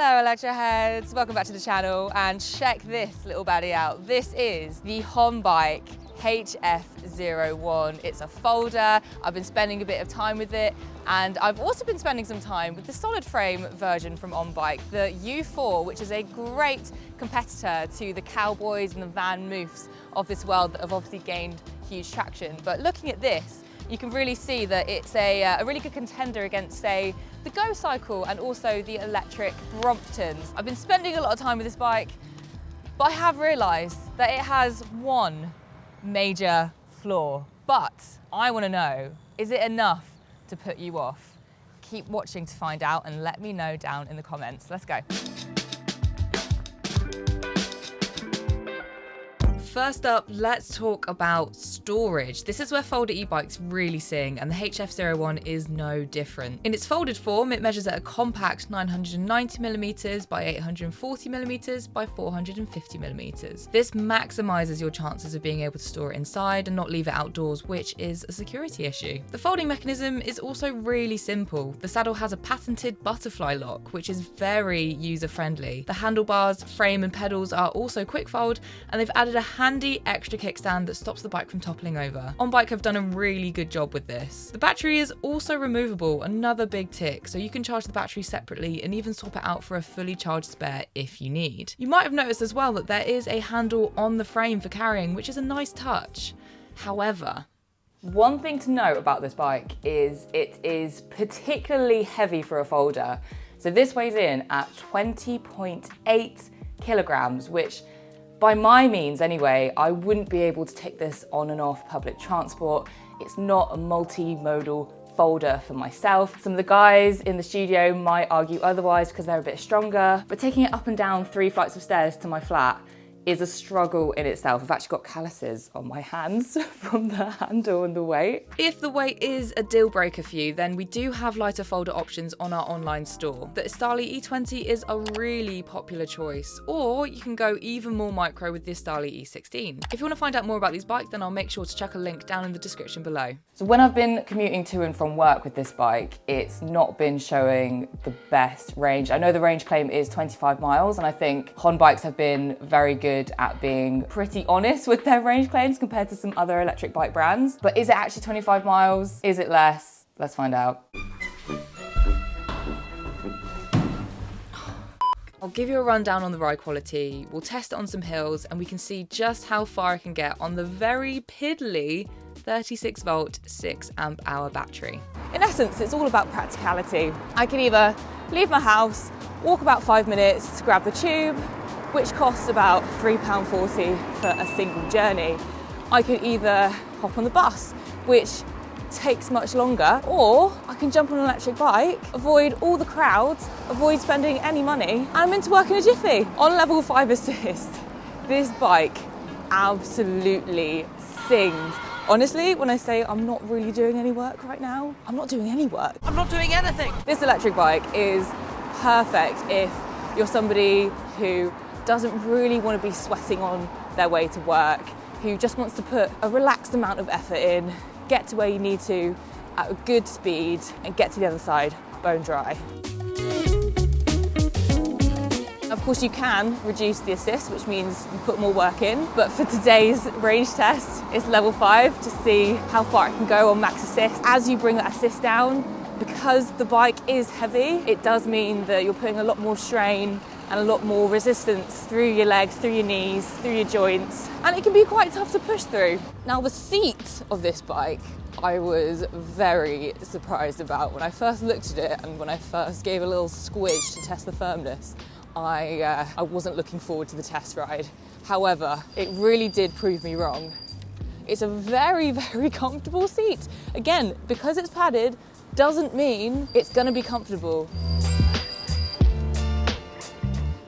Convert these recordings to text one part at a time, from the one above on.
Hello Electroheads, welcome back to the channel and check this little baddie out. This is the HonBike HF01. It's a folder. I've been spending a bit of time with it and I've also been spending some time with the solid frame version from HonBike, the U4, which is a great competitor to the cowboys and the van moofs of this world that have obviously gained huge traction. But looking at this, you can really see that it's a really good contender against, say, the GoCycle and also the electric Bromptons. I've been spending a lot of time with this bike, but I have realised that it has one major flaw. But I want to know, is it enough to put you off? Keep watching to find out and let me know down in the comments. Let's go. First up, let's talk about storage. This is where folder e-bikes really sing, and the HF01 is no different. In its folded form, it measures at a compact 990mm by 840mm by 450mm. This maximizes your chances of being able to store it inside and not leave it outdoors, which is a security issue. The folding mechanism is also really simple. The saddle has a patented butterfly lock, which is very user-friendly. The handlebars, frame and pedals are also quick fold, and they've added a handy extra kickstand that stops the bike from toppling over. HonBike have done a really good job with this. The battery is also removable, another big tick, so you can charge the battery separately and even swap it out for a fully charged spare if you need. You might have noticed as well that there is a handle on the frame for carrying, which is a nice touch. However, one thing to note about this bike is it is particularly heavy for a folder. So this weighs in at 20.8 kilograms, which by my means anyway, I wouldn't be able to take this on and off public transport. It's not a multimodal folder for myself. Some of the guys in the studio might argue otherwise because they're a bit stronger, but taking it up and down 3 flights of stairs to my flat is a struggle in itself. I've actually got calluses on my hands from the handle and the weight. If the weight is a deal breaker for you, then we do have lighter folder options on our online store. The Eilis E20 is a really popular choice, or you can go even more micro with the Eilis E16. If you want to find out more about these bikes, then I'll make sure to chuck a link down in the description below. So when I've been commuting to and from work with this bike, it's not been showing the best range. I know the range claim is 25 miles, and I think HonBikes have been very good at being pretty honest with their range claims compared to some other electric bike brands. But is it actually 25 miles? Is it less? Let's find out. I'll give you a rundown on the ride quality, we'll test it on some hills, and we can see just how far I can get on the very piddly 36 volt 6 amp hour battery. In essence, it's all about practicality. I can either leave my house, walk about 5 minutes to grab the tube, which costs about £3.40 for a single journey. I could either hop on the bus, which takes much longer, or I can jump on an electric bike, avoid all the crowds, avoid spending any money, and I'm into work in a jiffy. On level 5 assist, this bike absolutely sings. Honestly, when I say I'm not really doing any work right now, I'm not doing any work. I'm not doing anything. This electric bike is perfect if you're somebody who doesn't really want to be sweating on their way to work, who just wants to put a relaxed amount of effort in, get to where you need to at a good speed, and get to the other side bone dry. Of course, you can reduce the assist, which means you put more work in, but for today's range test, it's level 5 to see how far it can go on max assist. As you bring that assist down, because the bike is heavy, it does mean that you're putting a lot more strain and a lot more resistance through your legs, through your knees, through your joints, and it can be quite tough to push through. Now, the seat of this bike, I was very surprised about. When I first looked at it and when I first gave a little squidge to test the firmness, I wasn't looking forward to the test ride. However, it really did prove me wrong. It's a very, very comfortable seat. Again, because it's padded, doesn't mean it's gonna be comfortable.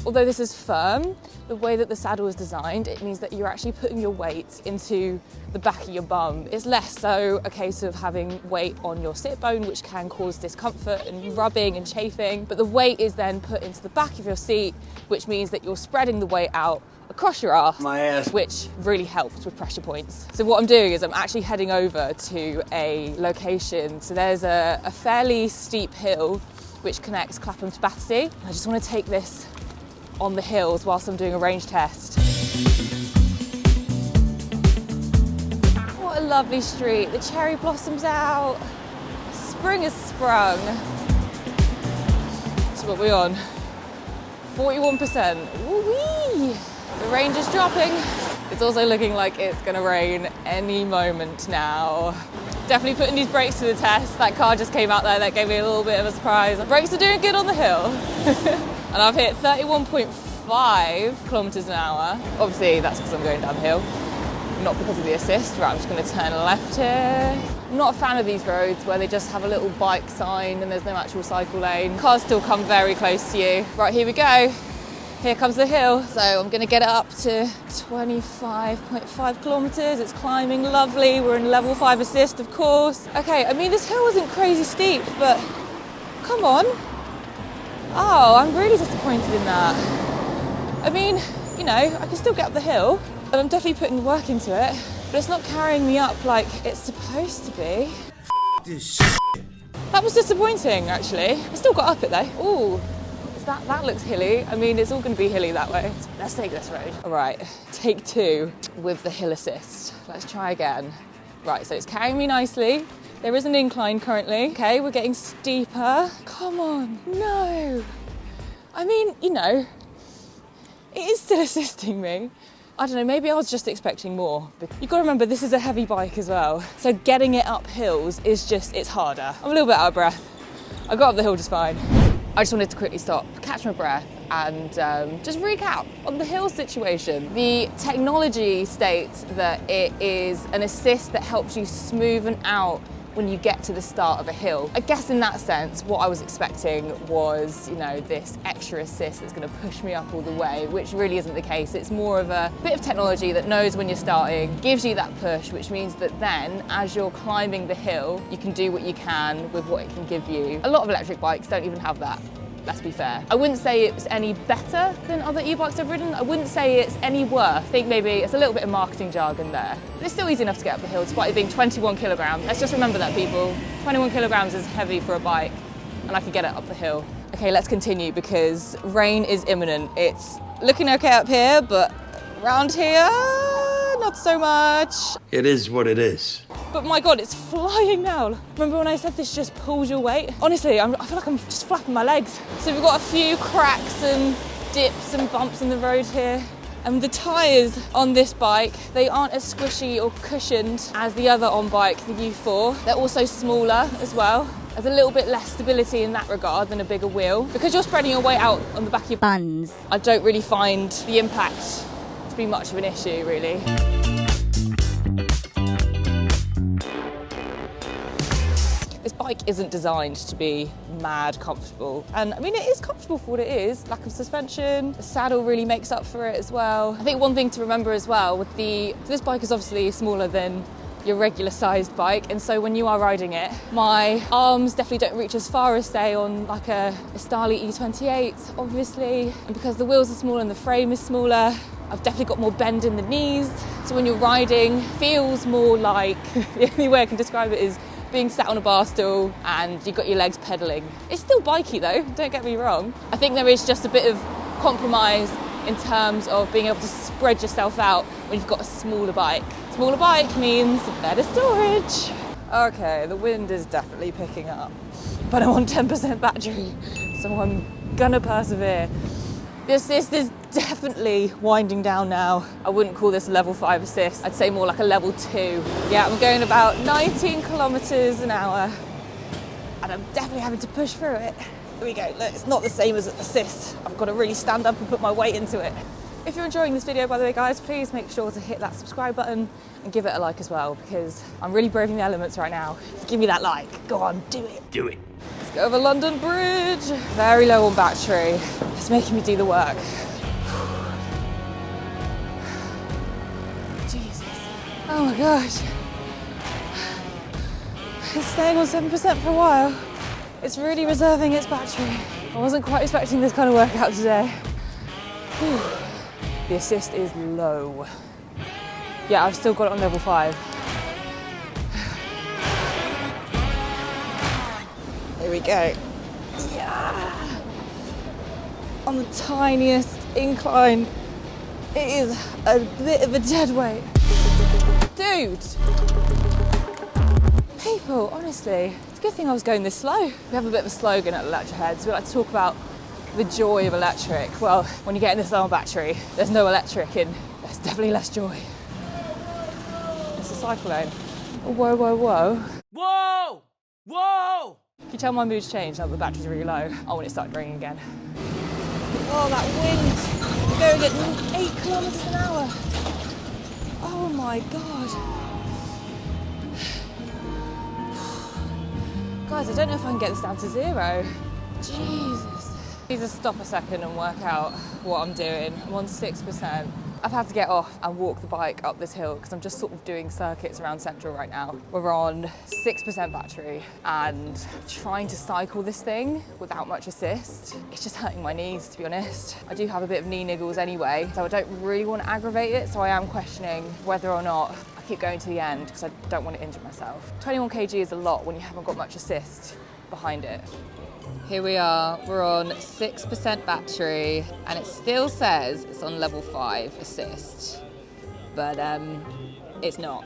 Although this is firm, the way that the saddle is designed, it means that you're actually putting your weight into the back of your bum. It's less so a case of having weight on your sit bone, which can cause discomfort and rubbing and chafing, but the weight is then put into the back of your seat, which means that you're spreading the weight out across your ass, which really helps with pressure points. So what I'm doing is I'm actually heading over to a location. So there's a fairly steep hill which connects Clapham to Battersea. I just want to take this on the hills whilst I'm doing a range test. What a lovely street. The cherry blossoms out. Spring has sprung. So what are we on? 41%. Woo-wee! The range is dropping. It's also looking like it's gonna rain any moment now. Definitely putting these brakes to the test. That car just came out there, that gave me a little bit of a surprise. The brakes are doing good on the hill. And I've hit 31.5 kilometers an hour. Obviously that's because I'm going downhill, not because of the assist. Right, I'm just gonna turn left here. I'm not a fan of these roads where they just have a little bike sign and there's no actual cycle lane. Cars still come very close to you. Right, here we go. Here comes the hill. So I'm gonna get it up to 25.5 kilometers. It's climbing lovely. We're in level 5 assist, of course. Okay, I mean, this hill wasn't crazy steep, but come on. Oh, I'm really disappointed in that. I mean, you know, I can still get up the hill and I'm definitely putting the work into it, but it's not carrying me up like it's supposed to be. This shit. That was disappointing, actually. I still got up it though. Ooh. That looks hilly. I mean, it's all going to be hilly that way. Let's take this road. All right, take 2 with the hill assist. Let's try again. Right, so it's carrying me nicely. There is an incline currently. Okay, we're getting steeper. Come on, no. I mean, you know, it is still assisting me. I don't know, maybe I was just expecting more. You've got to remember, this is a heavy bike as well. So getting it up hills is just, it's harder. I'm a little bit out of breath. I got up the hill just fine. I just wanted to quickly stop, catch my breath and just recap on the hill situation. The technology states that it is an assist that helps you smoothen out when you get to the start of a hill. I guess in that sense, what I was expecting was, you know, this extra assist that's gonna push me up all the way, which really isn't the case. It's more of a bit of technology that knows when you're starting, gives you that push, which means that then, as you're climbing the hill, you can do what you can with what it can give you. A lot of electric bikes don't even have that. Let's be fair. I wouldn't say it was any better than other e-bikes I've ridden. I wouldn't say it's any worse. I think maybe it's a little bit of marketing jargon there. But it's still easy enough to get up the hill despite it being 21 kilograms. Let's just remember that, people. 21 kilograms is heavy for a bike and I can get it up the hill. Okay, let's continue because rain is imminent. It's looking okay up here, but around here, not so much. It is what it is. But my God, it's flying now. Remember when I said this just pulls your weight? Honestly, I feel like I'm just flapping my legs. So we've got a few cracks and dips and bumps in the road here. And the tyres on this bike, they aren't as squishy or cushioned as the other HonBike, the U4. They're also smaller as well. There's a little bit less stability in that regard than a bigger wheel. Because you're spreading your weight out on the back of your buns, I don't really find the impact to be much of an issue, really. This bike isn't designed to be mad comfortable. And I mean, it is comfortable for what it is. Lack of suspension, the saddle really makes up for it as well. I think one thing to remember as well with this bike is obviously smaller than your regular sized bike. And so when you are riding it, my arms definitely don't reach as far as say on like a Stali E28, obviously. And because the wheels are smaller and the frame is smaller, I've definitely got more bend in the knees. So when you're riding, feels more like, the only way I can describe it is being sat on a bar stool and you've got your legs pedalling. It's still bikey though, don't get me wrong. I think there is just a bit of compromise in terms of being able to spread yourself out when you've got a smaller bike. Smaller bike means better storage. Okay, the wind is definitely picking up, but I'm on 10% battery, so I'm gonna persevere. The assist is definitely winding down now. I wouldn't call this a level 5 assist. I'd say more like a level 2. Yeah, I'm going about 19 kilometers an hour and I'm definitely having to push through it. Here we go. Look, it's not the same as an assist. I've got to really stand up and put my weight into it. If you're enjoying this video, by the way, guys, please make sure to hit that subscribe button and give it a like as well, because I'm really braving the elements right now. So give me that like. Go on, do it. Do it. Let's go over London Bridge. Very low on battery. It's making me do the work. Jesus. Oh my gosh. It's staying on 7% for a while. It's really reserving its battery. I wasn't quite expecting this kind of workout today. Whew. The assist is low. Yeah, I've still got it on level 5. Here we go. Yeah. on the tiniest incline. It is a bit of a dead weight. Dude! People, honestly, it's a good thing I was going this slow. We have a bit of a slogan at Electroheads. We like to talk about the joy of electric. Well, when you get in this little battery, there's no electric and there's definitely less joy. It's a cycle lane. Whoa, whoa, whoa. Whoa! Whoa! Can you tell my mood's changed now that the battery's really low? Oh, when it started raining again. Oh, that wind! Going at 8 kilometers an hour. Oh my God. Guys, I don't know if I can get this down to 0. Jesus. I need to stop a second and work out what I'm doing. I'm on 6%. I've had to get off and walk the bike up this hill because I'm just sort of doing circuits around Central right now. We're on 6% battery and trying to cycle this thing without much assist. It's just hurting my knees, to be honest. I do have a bit of knee niggles anyway, so I don't really want to aggravate it, so I am questioning whether or not I keep going to the end because I don't want to injure myself. 21 kg is a lot when you haven't got much assist behind it. Here we are, we're on 6% battery and it still says it's on level 5 assist, but it's not,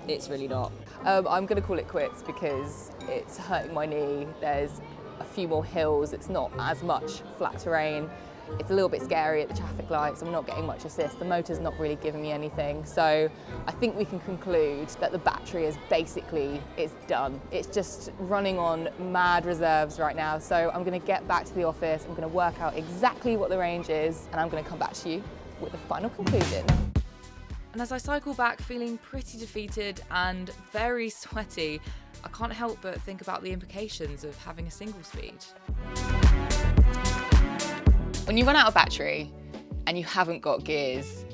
it's really not. I'm gonna call it quits because it's hurting my knee. There's a few more hills, it's not as much flat terrain. It's a little bit scary at the traffic lights. I'm not getting much assist. The motor's not really giving me anything. So I think we can conclude that the battery is basically, it's done. It's just running on mad reserves right now. So I'm gonna get back to the office. I'm gonna work out exactly what the range is and I'm gonna come back to you with the final conclusion. And as I cycle back feeling pretty defeated and very sweaty, I can't help but think about the implications of having a single speed. When you run out of battery and you haven't got gears,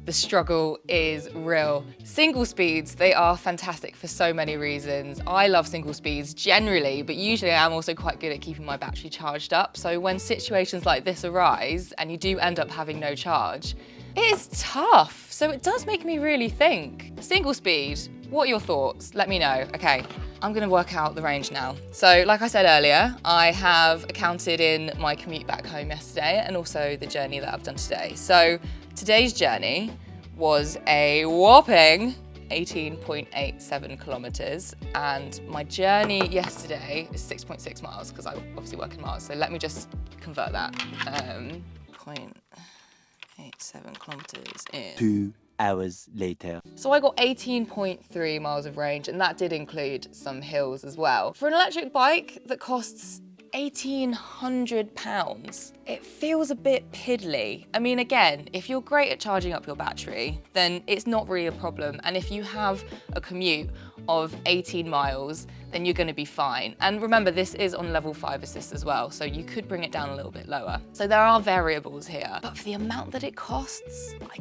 the struggle is real. Single speeds, they are fantastic for so many reasons. I love single speeds generally, but usually I'm also quite good at keeping my battery charged up. So when situations like this arise and you do end up having no charge, it is tough. So it does make me really think. Single speed, what are your thoughts? Let me know. Okay, I'm gonna work out the range now. So like I said earlier, I have accounted in my commute back home yesterday and also the journey that I've done today. So today's journey was a whopping 18.87 kilometers and my journey yesterday is 6.6 miles because I obviously work in miles. So let me just convert that. 0.87 kilometers in 2 hours later. So I got 18.3 miles of range and that did include some hills as well. For an electric bike that costs £1,800, it feels a bit piddly. I mean, again, if you're great at charging up your battery, then it's not really a problem. And if you have a commute of 18 miles, then you're gonna be fine. And remember, this is on level 5 assist as well, so you could bring it down a little bit lower. So there are variables here, but for the amount that it costs, I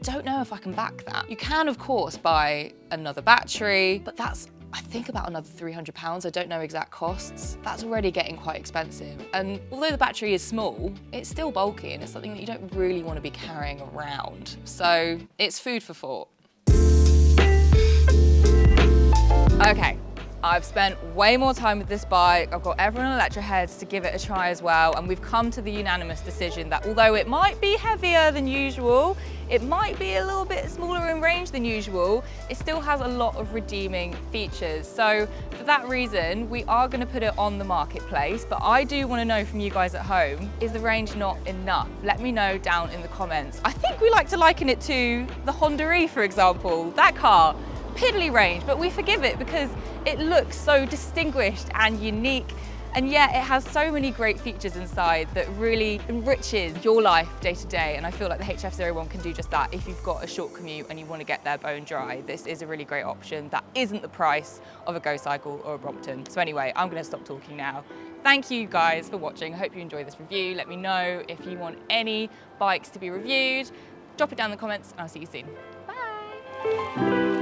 don't know if I can back that. You can, of course, buy another battery, but that's, I think, about another £300. I don't know exact costs. That's already getting quite expensive. And although the battery is small, it's still bulky and it's something that you don't really want to be carrying around. So it's food for thought. Okay. I've spent way more time with this bike. I've got everyone on Electroheads to give it a try as well. And we've come to the unanimous decision that although it might be heavier than usual, it might be a little bit smaller in range than usual, it still has a lot of redeeming features. So for that reason, we are gonna put it on the marketplace, but I do wanna know from you guys at home, is the range not enough? Let me know down in the comments. I think we like to liken it to the Honda E, for example. That car, piddly range, but we forgive it because it looks so distinguished and unique, and yet it has so many great features inside that really enriches your life day to day. And I feel like the HF01 can do just that. If you've got a short commute and you want to get there bone dry, this is a really great option that isn't the price of a GoCycle or a Brompton. So anyway, I'm going to stop talking now. Thank you guys for watching. I hope you enjoyed this review. Let me know if you want any bikes to be reviewed. Drop it down in the comments and I'll see you soon. Bye.